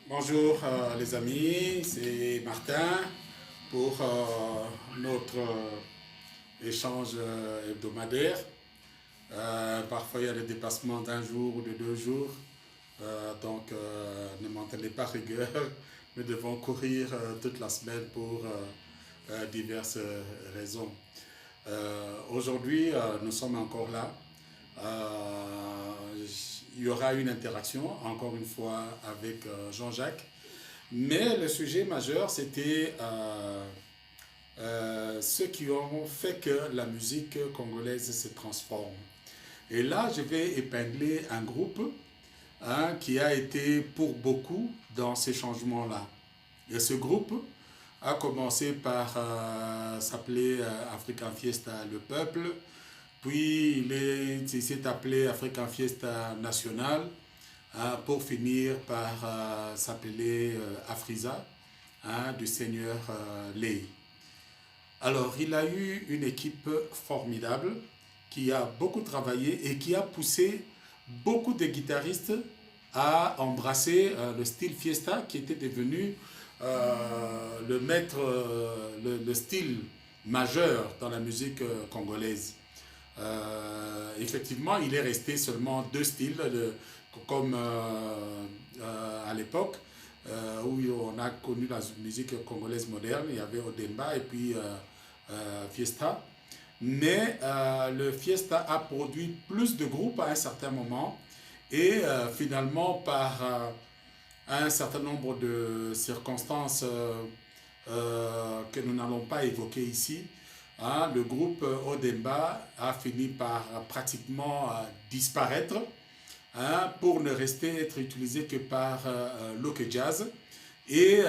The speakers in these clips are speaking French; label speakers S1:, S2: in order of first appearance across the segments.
S1: Bonjour les amis, c'est Martin pour notre échange hebdomadaire. Parfois il y a des dépassements d'un jour ou de 2 jours, ne m'en tenez pas rigueur. Nous devons courir toute la semaine pour diverses raisons. Aujourd'hui, nous sommes encore là. Il y aura une interaction, encore une fois, avec Jean-Jacques. Mais le sujet majeur, c'était ceux qui ont fait que la musique congolaise se transforme. Et là, je vais épingler un groupe qui a été pour beaucoup dans ces changements-là. Et ce groupe a commencé par s'appeler African Fiesta, le peuple. Puis il s'est appelé African Fiesta National pour finir par s'appeler Afrisa du seigneur Lei. Alors il a eu une équipe formidable qui a beaucoup travaillé et qui a poussé beaucoup de guitaristes à embrasser le style fiesta qui était devenu le maître, le style majeur dans la musique congolaise. Effectivement, il est resté seulement deux styles, comme à l'époque, où on a connu la musique congolaise moderne. Il y avait Odemba et puis Fiesta. Mais le Fiesta a produit plus de groupes à un certain moment. Et finalement, par un certain nombre de circonstances que nous n'allons pas évoquer ici, le groupe Odemba a fini par pratiquement disparaître pour ne être utilisé que par Loke Jazz et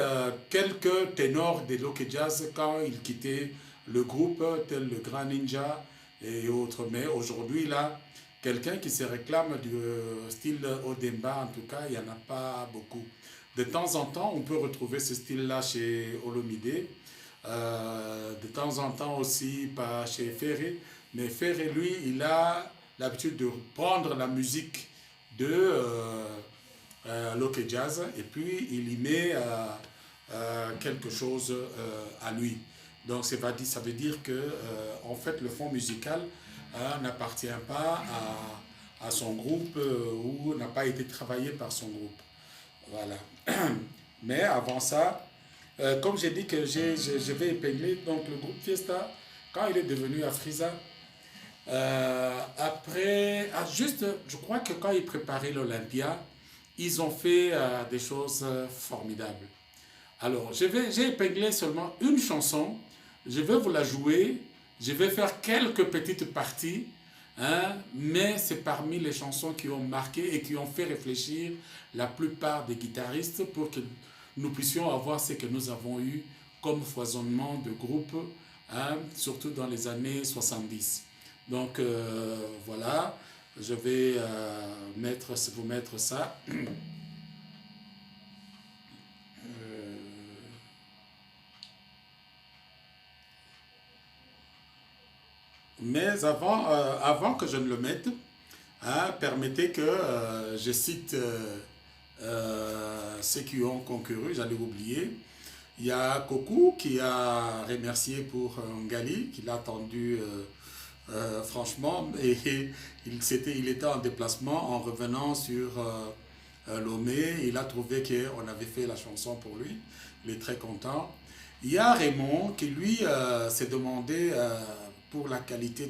S1: quelques ténors de Loke Jazz quand ils quittaient le groupe, tel le Grand Ninja et autres. Mais aujourd'hui, là, quelqu'un qui se réclame du style Odemba, en tout cas, il n'y en a pas beaucoup. De temps en temps, on peut retrouver ce style-là chez Olomide. De temps en temps aussi pas chez Ferré, mais Ferré lui il a l'habitude de prendre la musique de Loke Jazz et puis il y met quelque chose à lui. Donc ça veut dire que en fait le fond musical n'appartient pas à son groupe ou n'a pas été travaillé par son groupe. Voilà. Mais avant ça, comme j'ai dit que je vais épingler donc le groupe Fiesta, quand il est devenu Afrisa, après, juste, je crois que quand ils préparaient l'Olympia, ils ont fait des choses formidables. Alors, j'ai épinglé seulement une chanson, je vais vous la jouer, je vais faire quelques petites parties, mais c'est parmi les chansons qui ont marqué et qui ont fait réfléchir la plupart des guitaristes pour que nous puissions avoir ce que nous avons eu comme foisonnement de groupe, surtout dans les années 70. Donc voilà, je vais vous mettre ça. Mais avant que je ne le mette, permettez que je cite ceux qui ont concouru, j'allais oublier. Il y a Koku qui a remercié pour Ngali, qui l'a attendu franchement, et il était en déplacement en revenant sur Lomé. Il a trouvé qu'on avait fait la chanson pour lui, il est très content. Il y a Raymond qui lui s'est demandé pour la qualité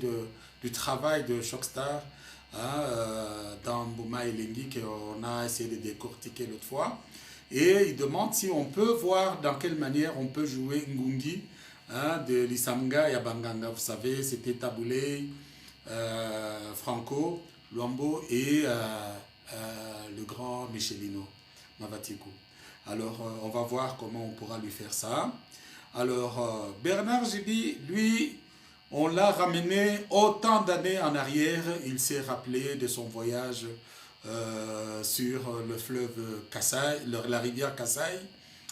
S1: du travail de Shockstar dans Bouma et Lengi qu'on a essayé de décortiquer l'autre fois. Et il demande si on peut voir dans quelle manière on peut jouer Ngungi de Lisamga et Abanganga. Vous savez, c'était Taboulé, Franco, Luambo et le grand Michelino, Mavatikou. Alors, on va voir comment on pourra lui faire ça. Alors, Bernard Gibi, lui, on l'a ramené autant d'années en arrière. Il s'est rappelé de son voyage sur le fleuve Kassai, la rivière Kassai,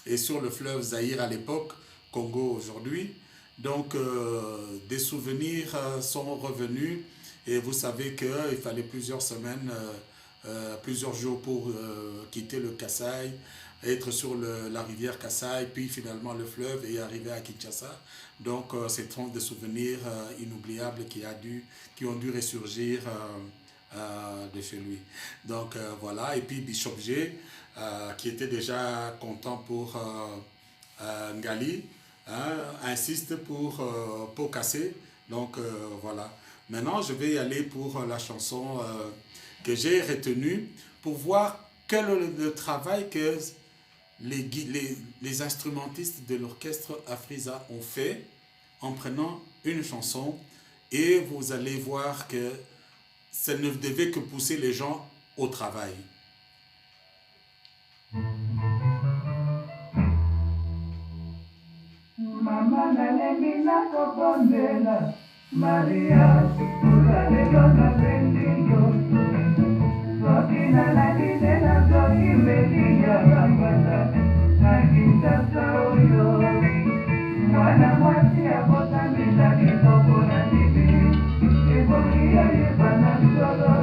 S1: et sur le fleuve Zaïre à l'époque, Congo aujourd'hui. Donc, des souvenirs sont revenus. Et vous savez qu'il fallait plusieurs semaines plusieurs jours pour quitter le Kasaï, être sur la rivière Kasaï, puis finalement le fleuve et arriver à Kinshasa. Donc c'est des souvenirs inoubliables qui ont dû ressurgir de chez lui. Donc voilà, et puis Bishop G, qui était déjà content pour Ngali, hein, insiste pour casser. Donc voilà. Maintenant, je vais y aller pour la chanson que j'ai retenue pour voir quel est le travail que les instrumentistes de l'orchestre Afrisa ont fait en prenant une chanson, et vous allez voir que ça ne devait que pousser les gens au travail.
S2: Mama nalemina kopondela Maria uzalelo na bendigo Sokina na didela soki melia bambala Nakitasa oyo Mwana mwasi ya bota milaki koko na bibi Eboki ya yebana solo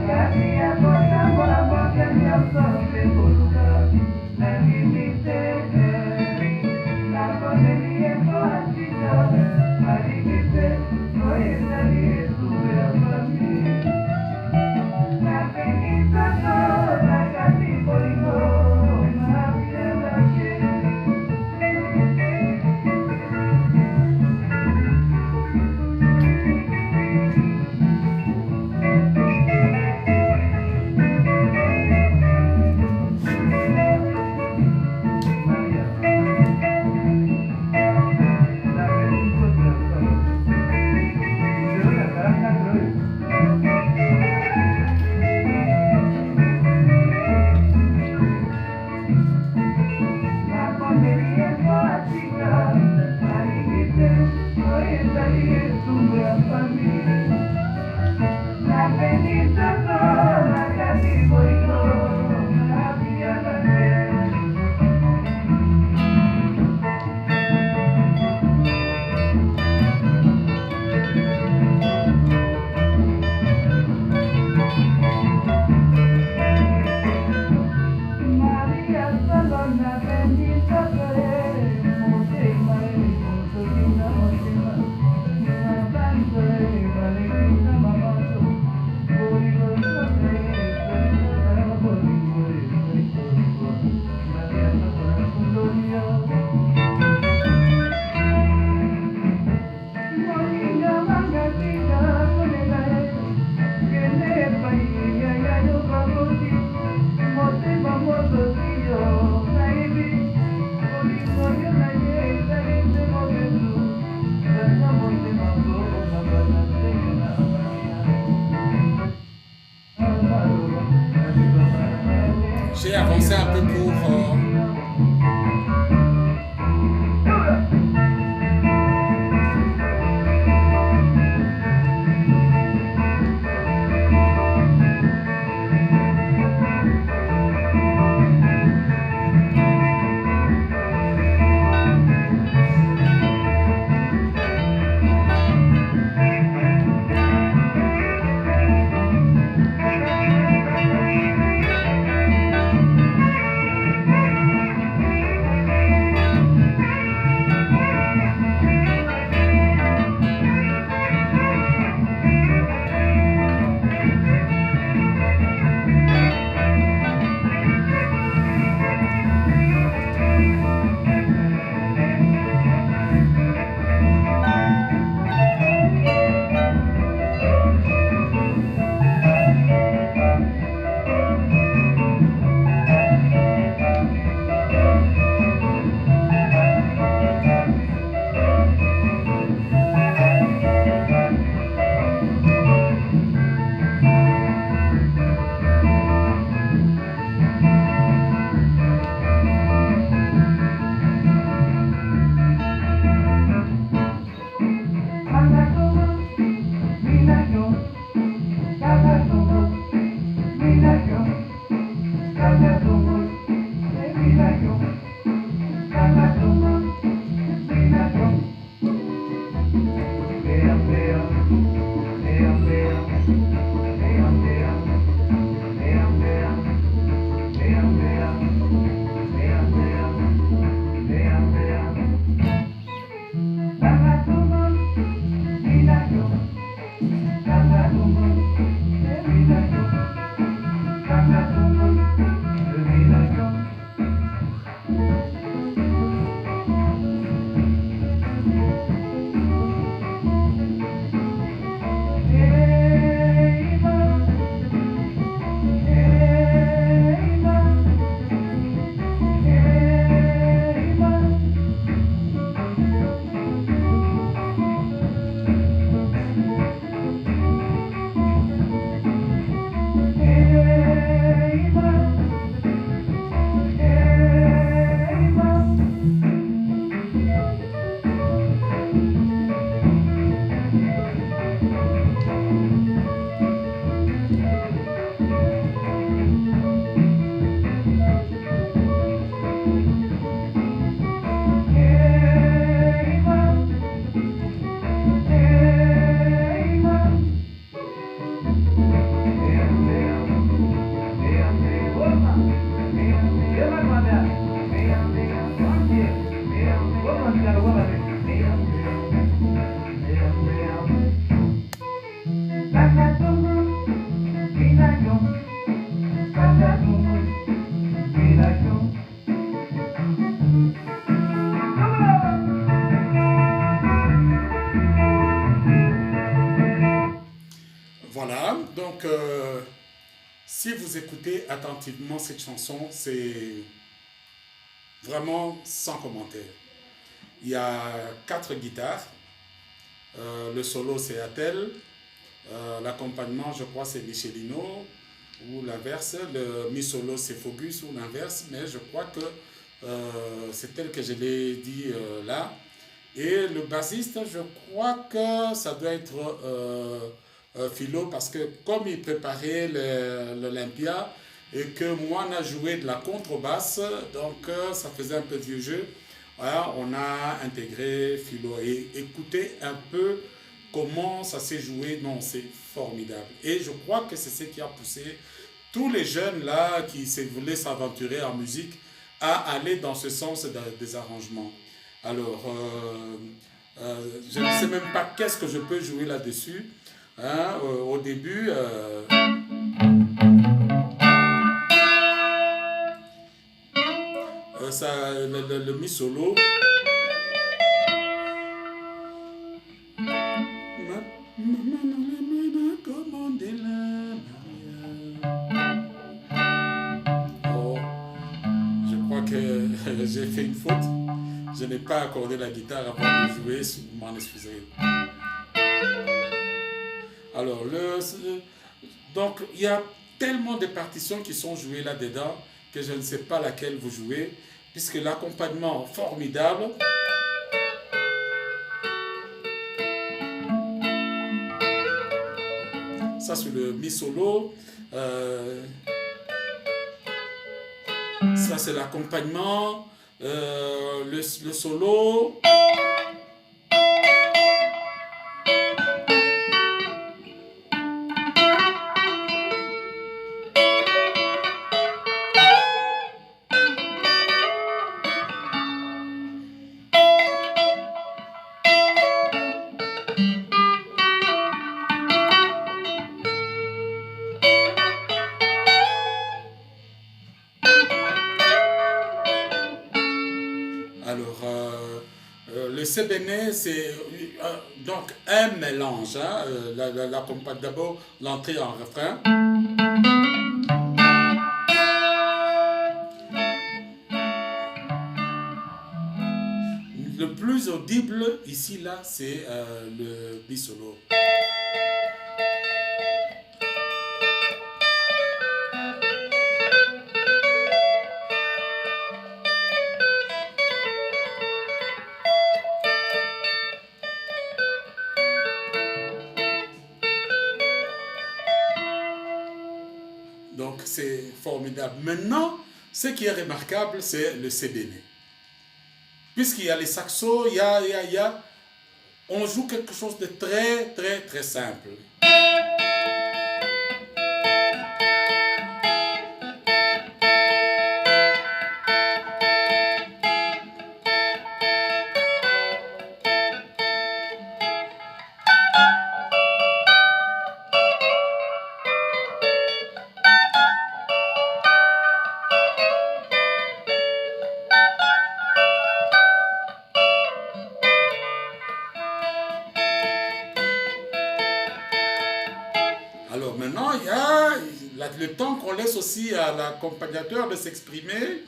S2: Kati ya bota mwa boke nyasa mekoluka Nakimite
S1: J'ai avancé un peu pour... Voilà, donc si vous écoutez attentivement cette chanson, c'est vraiment sans commentaire. Il y a quatre guitares. Le solo c'est Atel. L'accompagnement, je crois, c'est Michelino ou l'inverse. Le mi solo c'est Fogus ou l'inverse. Mais je crois que c'est tel que je l'ai dit là. Et le bassiste, je crois que ça doit être Philo parce que comme il préparait l'Olympia et que moi on a joué de la contrebasse, donc ça faisait un peu vieux jeu. Voilà, on a intégré Philo et écoutez un peu comment ça s'est joué. Non, c'est formidable. Et je crois que c'est ce qui a poussé tous les jeunes là qui voulaient s'aventurer en musique à aller dans ce sens des arrangements. Alors, je ne sais même pas qu'est-ce que je peux jouer là-dessus. Hein, au début, le mi solo. Oh, je crois que j'ai fait une faute. Je n'ai pas accordé la guitare avant de jouer, vous m'en excuserez. Alors, donc, il y a tellement de partitions qui sont jouées là-dedans que je ne sais pas laquelle vous jouez, puisque l'accompagnement formidable. Ça, c'est le mi solo. Ça, c'est l'accompagnement. Le solo. Alors, le CBN, c'est donc un mélange. Hein, d'abord l'entrée en refrain. Le plus audible ici, là, c'est le bi-solo. Donc c'est formidable. Maintenant, ce qui est remarquable, c'est le CBN. Puisqu'il y a les saxos, on joue quelque chose de très, très, très simple. on laisse aussi à l'accompagnateur de s'exprimer.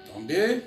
S1: Attendez.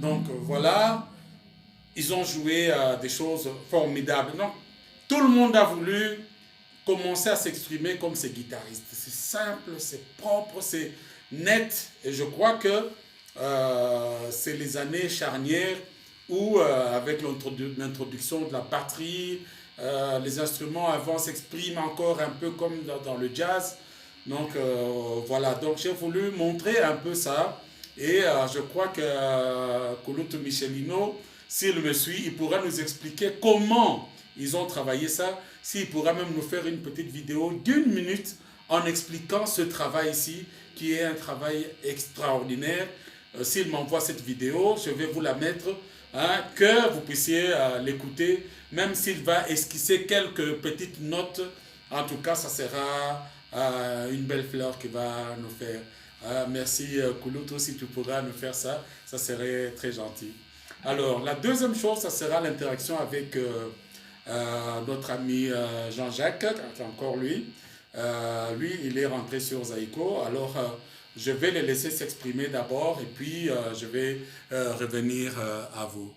S1: Donc voilà, ils ont joué des choses formidables. Donc tout le monde a voulu commencer à s'exprimer comme ces guitaristes. C'est simple, c'est propre, c'est net. Et je crois que c'est les années charnières où, avec l'introduction de la batterie, les instruments avant s'expriment encore un peu comme dans le jazz. Donc voilà, donc j'ai voulu montrer un peu ça. Et je crois que Coluto Michelino, s'il me suit, il pourra nous expliquer comment ils ont travaillé ça. S'il pourra même nous faire une petite vidéo d'1 minute en expliquant ce travail ici, qui est un travail extraordinaire. S'il m'envoie cette vidéo, je vais vous la mettre, hein, que vous puissiez l'écouter, même s'il va esquisser quelques petites notes. En tout cas, ça sera une belle fleur qu'il va nous faire. Merci Kouloutou, si tu pourras nous faire ça, ça serait très gentil. Alors, la deuxième chose, ça sera l'interaction avec notre ami Jean-Jacques, encore lui. Lui, il est rentré sur Zaïko. Alors, je vais le laisser s'exprimer d'abord et puis je vais revenir à vous.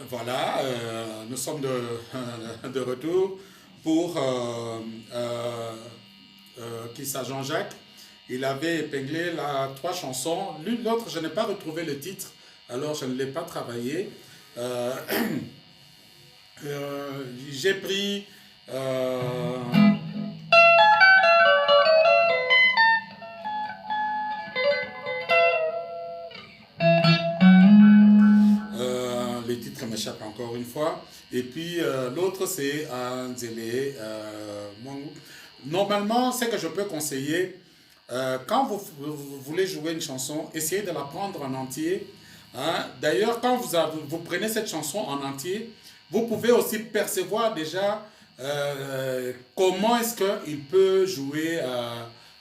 S1: Voilà, nous sommes de retour pour Kissa Jean-Jacques. Il avait épinglé là, trois chansons. L'une, l'autre, je n'ai pas retrouvé le titre, alors je ne l'ai pas travaillé. Euh, j'ai pris les titres m'échappent encore une fois. Et puis l'autre, c'est Nzele Mwangu. Normalement, ce que je peux conseiller, quand vous voulez jouer une chanson, essayez de la prendre en entier. Hein. D'ailleurs, quand vous prenez cette chanson en entier, vous pouvez aussi percevoir déjà comment est-ce qu'il peut jouer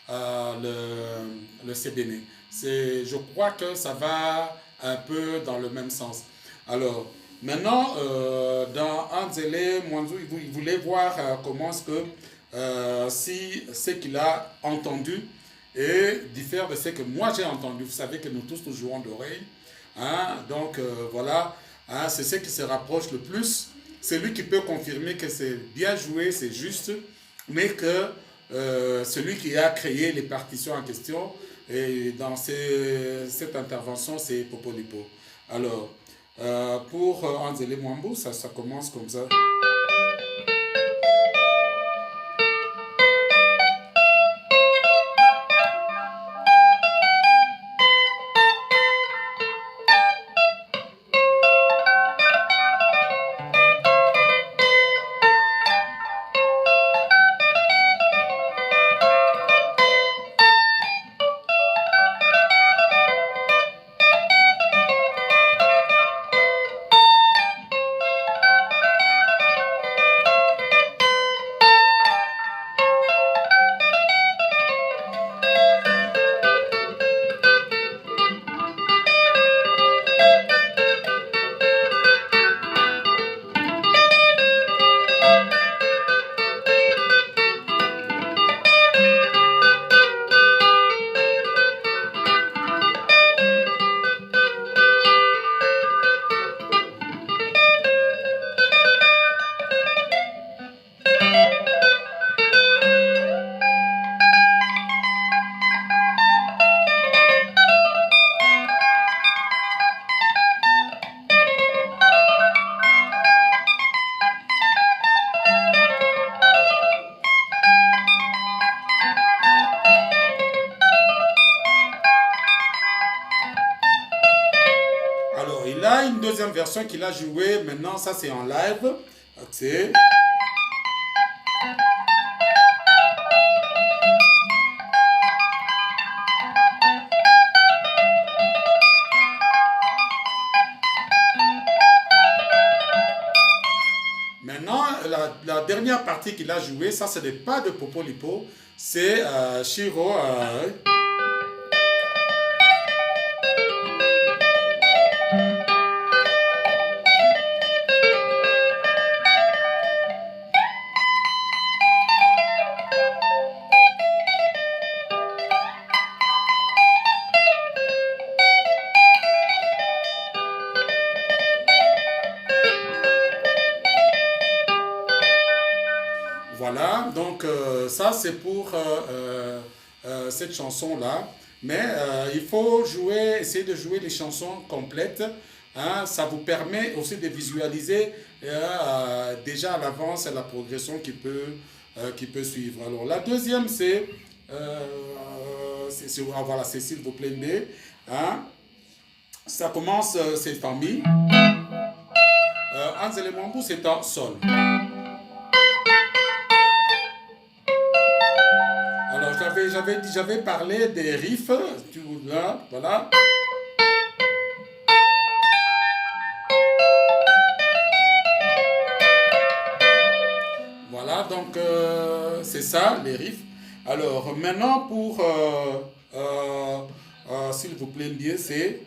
S1: le CDN. Je crois que ça va un peu dans le même sens. Alors, maintenant, dans Anzele Mwanzu, il voulait voir comment est-ce que si ce qu'il a entendu et diffère de ce que moi j'ai entendu. Vous savez que nous tous nous jouons d'oreille. Hein? Donc voilà, hein, c'est ce qui se rapproche le plus. C'est lui qui peut confirmer que c'est bien joué, c'est juste, mais que celui qui a créé les partitions en question, et dans cette intervention, c'est Popolipo. Alors, pour Anzele Mwambu, ça commence comme ça. Alors, il a une deuxième version qu'il a jouée. Maintenant, ça c'est en live. C'est... Maintenant, la dernière partie qu'il a jouée, ça ce n'est pas de Popolipo, c'est Shiro. Voilà, donc ça c'est pour cette chanson-là. Mais il faut jouer, essayer de jouer les chansons complètes. Hein, ça vous permet aussi de visualiser déjà à l'avance la progression qui peut suivre. Alors la deuxième c'est, voilà, c'est s'il vous plaît, B. Hein, ça commence, c'est en Mi. Anzele Mwambu c'est en Sol. Alors, j'avais parlé des riffs, là, voilà. Voilà, donc c'est ça, les riffs. Alors, maintenant, pour, s'il vous plaît, bien, c'est...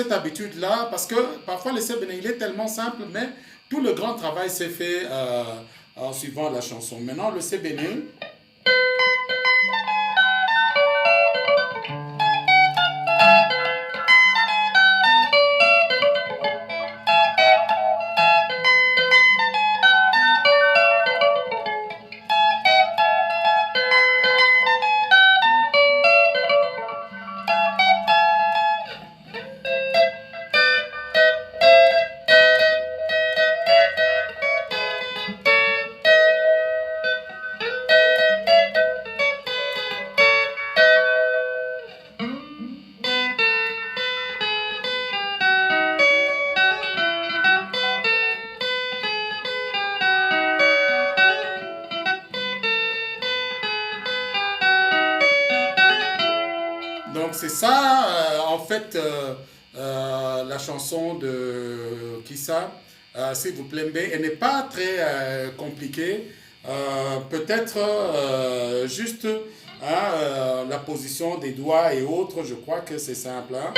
S1: cette habitude-là, parce que parfois le sebene, il est tellement simple, mais tout le grand travail s'est fait en suivant la chanson. Maintenant, le sebene, donc c'est ça, en fait, la chanson de Kissa, s'il vous plaît, mais elle n'est pas très compliquée. Peut-être juste la position des doigts et autres, je crois que c'est simple. Hein.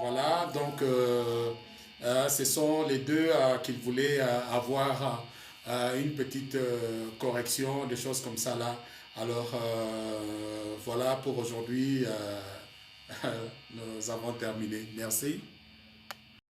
S1: Voilà, donc ce sont les deux qu'il voulait avoir une petite correction, des choses comme ça là. Alors voilà pour aujourd'hui, nous avons terminé. Merci.